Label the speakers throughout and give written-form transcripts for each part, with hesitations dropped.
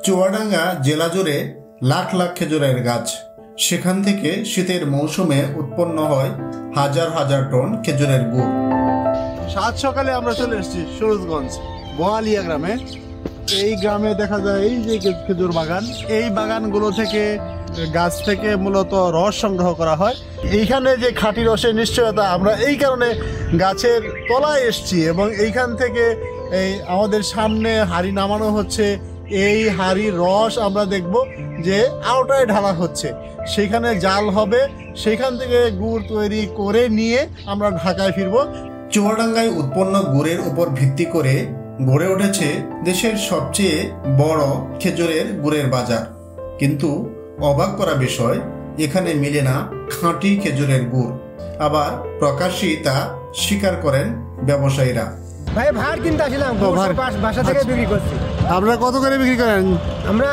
Speaker 1: চুয়াডাঙ্গা জেলা জুড়ে লাখ লাখ খেজুরের গাছ। সেখান থেকে শীতের মৌসুমে উৎপন্ন হয় হাজার হাজার টন খেজুরের গুড়।
Speaker 2: সাত সকালে আমরা চলে এসেছি সুরজগঞ্জ বোয়ালিয়া গ্রামে। এই গ্রামে দেখা যায় এই যে খেজুর বাগান, এই বাগানগুলো থেকে গাছ থেকে মূলত রস সংগ্রহ করা হয়। এইখানে যে খাঁটি রসের নিশ্চয়তা, আমরা এই কারণে গাছের তলায় এসছি এবং এইখান থেকে এই আমাদের সামনে হাঁড়ি নামানো হচ্ছে। এই হাঁড়ির রস আমরা দেখব যে আওটায় ঢালা হচ্ছে, সেখানে জাল হবে, সেখান থেকে গুড় তৈরি করে নিয়ে আমরা ঢাকায় ফিরব।
Speaker 1: চুয়াডাঙ্গায় উৎপন্ন গুড়ের উপর ভিত্তি করে গড়ে উঠেছে দেশের সবচেয়ে বড় খেজুরের গুড়ের বাজার। কিন্তু অবাক করা বিষয়, এখানে মিলে না খাঁটি খেজুরের গুড়, আবার প্রকাশ্যেই তা স্বীকার করেন ব্যবসায়ীরা।
Speaker 3: ভাই ভাড় কিনতে আসলাম, বাসা থেকে বিক্রি করছি।
Speaker 2: আপনারা কত করে বিক্রি করেন?
Speaker 3: আমরা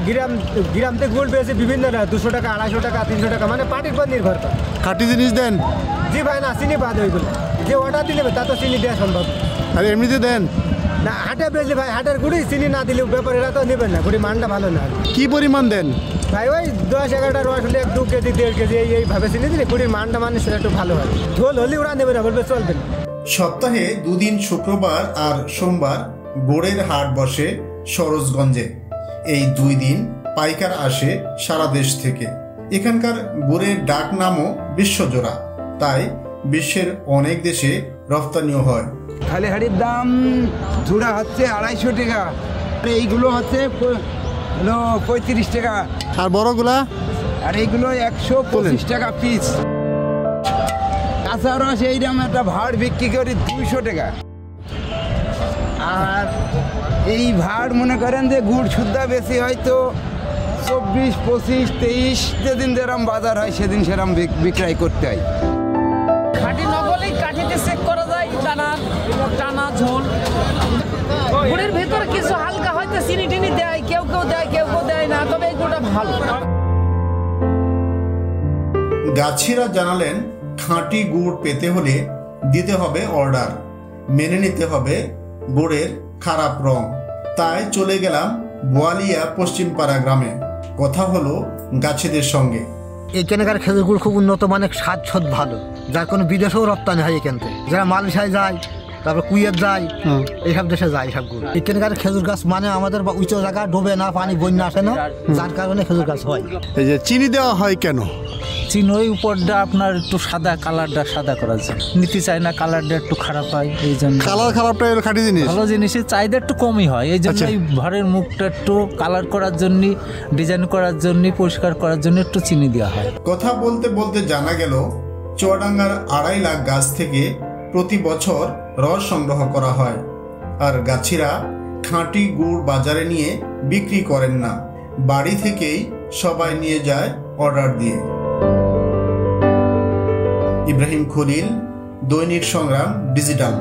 Speaker 3: গ্রাম থেকে গুড় পেয়েছি বিভিন্ন 200 টাকা, 250 টাকা, 300 টাকা, মানে পার্টির পর নির্ভর করে।
Speaker 2: খাঁটি জিনিস দেন?
Speaker 3: জি ভাই, না চিনি বাদ ওইগুলো, যে অর্ডার দিলে তা তো চিনি দেওয়া সম্ভব।
Speaker 2: আর এমনিতে দেন
Speaker 3: না? হাটে বেচলে ভাই, হাটের গুড়ি চিনি না দিলে ব্যাপারীরা তো নেবেন না, গুড়ি মানটা ভালো না।
Speaker 2: কি পরিমাণ দেন?
Speaker 3: ভাই ওই 10-11টা রস হলে 2 কেজি 1.5 কেজি এইভাবে চিনি দিলে গুড়ির মানটা মানে সেটা একটু ভালো হয়। ঝোল হলে ওরা নেবে না, বলবে চলবে না।
Speaker 1: সপ্তাহে 2 দিন শুক্রবার আর সোমবার গুড়ের হাট বসে সরোজগঞ্জে। এই 2 দিন পাইকার আসে সারা দেশ থেকে। এখানকার গুড়ের ডাক নামও বিশ্বজোড়া, তাই বিশ্বের অনেক দেশে রপ্তানিও হয়।
Speaker 4: খালি হাড়ির দাম জোড়া হচ্ছে 250 টাকা, এইগুলো হচ্ছে 35 টাকা,
Speaker 2: আর বড়গুলা
Speaker 4: আর এইগুলো 125 টাকা পিস। কাঁচা রস এই দাম একটা ভাড় বিক্রি করি 200 টাকা। আর এই ভাড় মনে করেন যে গুড় শুদ্ধা বেশি হয়তো 24, 25, 23 যেদিন যেরম বাজার হয় সেদিন সেরম বিক্রয় করতে হয়।
Speaker 5: খাঁটি নকলেই কাঠিতে চেক করা যায় টানা ঝোল। গুড়ের ভেতরে কিছু হালকা হয়তো চিনি টিনি দেয়, কেউ দেয়, কেউ দেয় না, তবে এই গুড়টা ভালো।
Speaker 1: গাছিরা জানালেন, খাঁটি গুড় পেতে হলে দিতে হবে অর্ডার, মেনে নিতে হবে গুড়ের খারাপ রং। তাই চলে গেলাম বোয়ালিয়া পশ্চিমপাড়া গ্রামে। কথা হলো গাছিদের সঙ্গে।
Speaker 6: এখানকার খেজুর গুড় খুব উন্নত মানের, স্বাদ ভালো, যার কোনো বিদেশেও রপ্তানি হয় এখান থেকে। যারা মালয়েশিয়ায় যায়, তারপর কুয়েত যায়, এইসব দেশে যায় এইসব গুড়। এখানকার খেজুর গাছ মানে আমাদের উঁচু জায়গা, ডোবে না, পানি বন্যা আসে না, যার কারণে খেজুর গাছ হয়।
Speaker 2: এই যে চিনি দেওয়া হয় কেন?
Speaker 7: চিনি উপরটা আপনার একটু সাদা, কালারটা সাদা করা যায়, নিতে চায় না, কালারটা একটু খারাপ হয়, এই জন্য।
Speaker 2: কালার খারাপটা এর খাঁটি জিনিস,
Speaker 7: ভালো জিনিসের চাহিদা একটু কমই হয়, এই জন্য এই ভাড়ের মুখটা একটু কালার করার জন্য, ডিজাইন করার জন্য, পরিষ্কার করার জন্য একটু চিনি দেওয়া হয়।
Speaker 1: কথা বলতে বলতে জানা গেল, চুয়াডাঙ্গার 2.5 লাখ গাছ থেকে প্রতি বছর রস সংগ্রহ করা হয়। আর গাছিরা খাঁটি গুড় বাজারে নিয়ে বিক্রি করেন না, বাড়ি থেকেই সবাই নিয়ে যায় অর্ডার দিয়ে। ইব্রাহিম খলিল, দৈনিক সংগ্রাম ডিজিটাল।